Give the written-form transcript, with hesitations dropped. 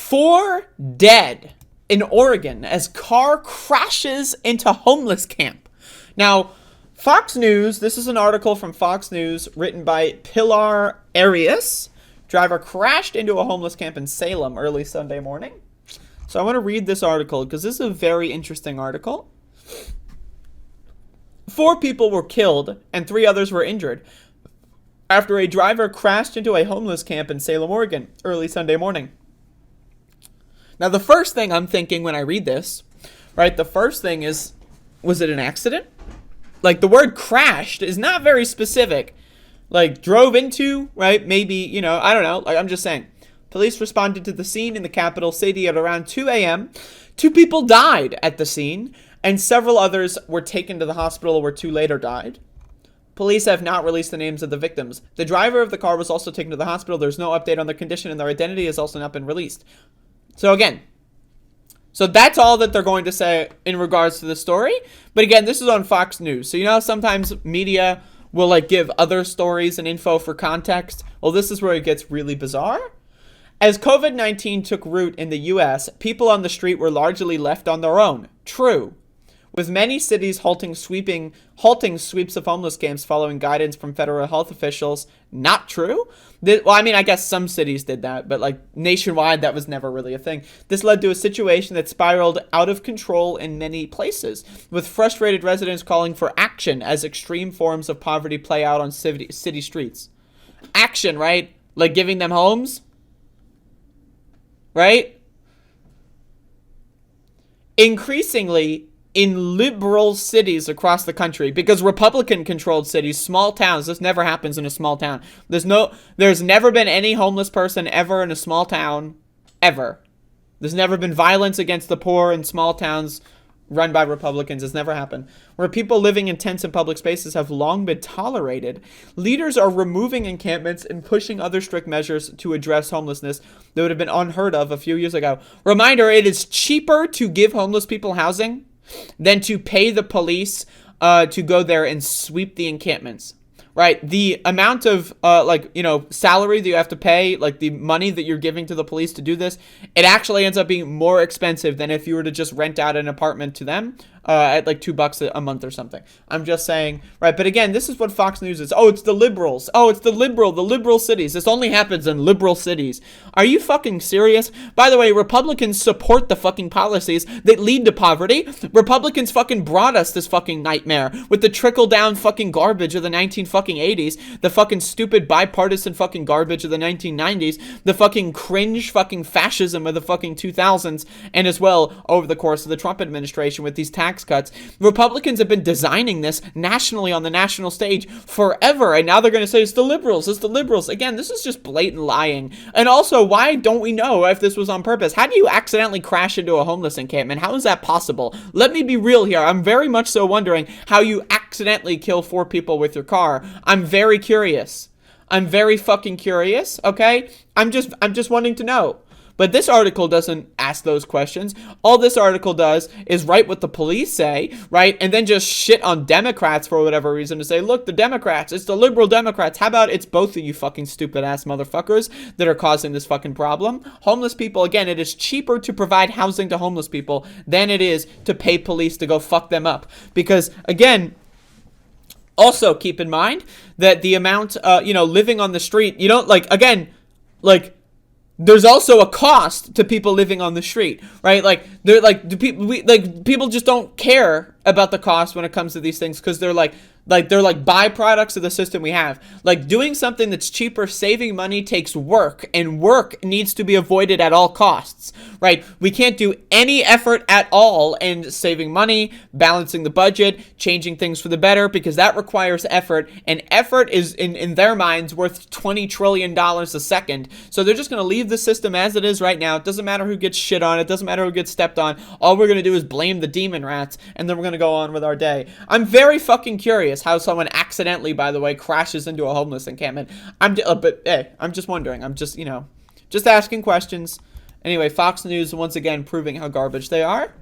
4 dead in Oregon as car crashes into homeless camp. Now, Fox News, this is an article from Fox News written by Pilar Arias. Driver crashed into a homeless camp in Salem early Sunday morning. So I want to read this article because this is a very interesting article. 4 people were killed and 3 others were injured after a driver crashed into a homeless camp in Salem, Oregon early Sunday morning. Now, the first thing I'm thinking when I read this, right, the first thing is, was it an accident? Like, the word crashed is not very specific. Like, drove into, right? Maybe, you know, I don't know. Like, I'm just saying. Police responded to the scene in the capital city at around 2 a.m. 2 people died at the scene, and several others were taken to the hospital where 2 later died. Police have not released the names of the victims. The driver of the car was also taken to the hospital. There's no update on their condition, and their identity has also not been released. So again, so that's all that they're going to say in regards to the story. But again, this is on Fox News. So you know sometimes media will like give other stories and info for context. Well, this is where it gets really bizarre. As COVID-19 took root in the U.S., people on the street were largely left on their own. True. With many cities halting sweeps of homeless camps following guidance from federal health officials. Not true. Well, I mean, I guess some cities did that, but like nationwide, that was never really a thing. This led to a situation that spiraled out of control in many places, with frustrated residents calling for action as extreme forms of poverty play out on city streets. Action, right? Like giving them homes? Right? Increasingly, in liberal cities across the country, because Republican-controlled cities, small towns, this never happens in a small town. There's never been any homeless person ever in a small town, ever. There's never been violence against the poor in small towns run by Republicans. It's never happened. Where people living in tents and public spaces have long been tolerated, leaders are removing encampments and pushing other strict measures to address homelessness that would have been unheard of a few years ago. Reminder, it is cheaper to give homeless people housing than to pay the police to go there and sweep the encampments, right? The amount of, salary that you have to pay, like the money that you're giving to the police to do this, it actually ends up being more expensive than if you were to just rent out an apartment to them at like $2 a month or something. I'm just saying, right? But again, this is what Fox News is. Oh, it's the liberals. Oh, it's the liberal cities. This only happens in liberal cities. Are you fucking serious? By the way, Republicans support the fucking policies that lead to poverty. Republicans fucking brought us this fucking nightmare with the trickle-down fucking garbage of the 1980s, the fucking stupid bipartisan fucking garbage of the 1990s, the fucking cringe fucking fascism of the fucking 2000s, and as well over the course of the Trump administration with these tax cuts. Republicans have been designing this nationally on the national stage forever, and now they're going to say it's the liberals. Again, this is just blatant lying. And also, why don't we know if this was on purpose? How do you accidentally crash into a homeless encampment? How is that possible? Let me be real here. I'm very much so wondering how you accidentally kill 4 people with your car. I'm very curious. I'm very fucking curious, okay? I'm just wanting to know. But this article doesn't ask those questions. All this article does is write what the police say, right? And then just shit on Democrats for whatever reason to say, look, the Democrats, it's the liberal Democrats. How about it's both of you fucking stupid ass motherfuckers that are causing this fucking problem? Homeless people, again, it is cheaper to provide housing to homeless people than it is to pay police to go fuck them up. Because, again, also keep in mind that the amount, living on the street, you don't, there's also a cost to people living on the street, right? People just don't care about the cost when it comes to these things because they're byproducts of the system we have. Like, doing something that's cheaper, saving money takes work, and work needs to be avoided at all costs, right? We can't do any effort at all in saving money, balancing the budget, changing things for the better, because that requires effort, and effort is, in their minds, worth $20 trillion a second. So they're just going to leave the system as it is right now. It doesn't matter who gets shit on. It doesn't matter who gets stepped on. All we're going to do is blame the demon rats, and then we're going to go on with our day. I'm very fucking curious how someone accidentally, by the way, crashes into a homeless encampment. I'm just wondering. I'm just asking questions. Anyway, Fox News once again proving how garbage they are.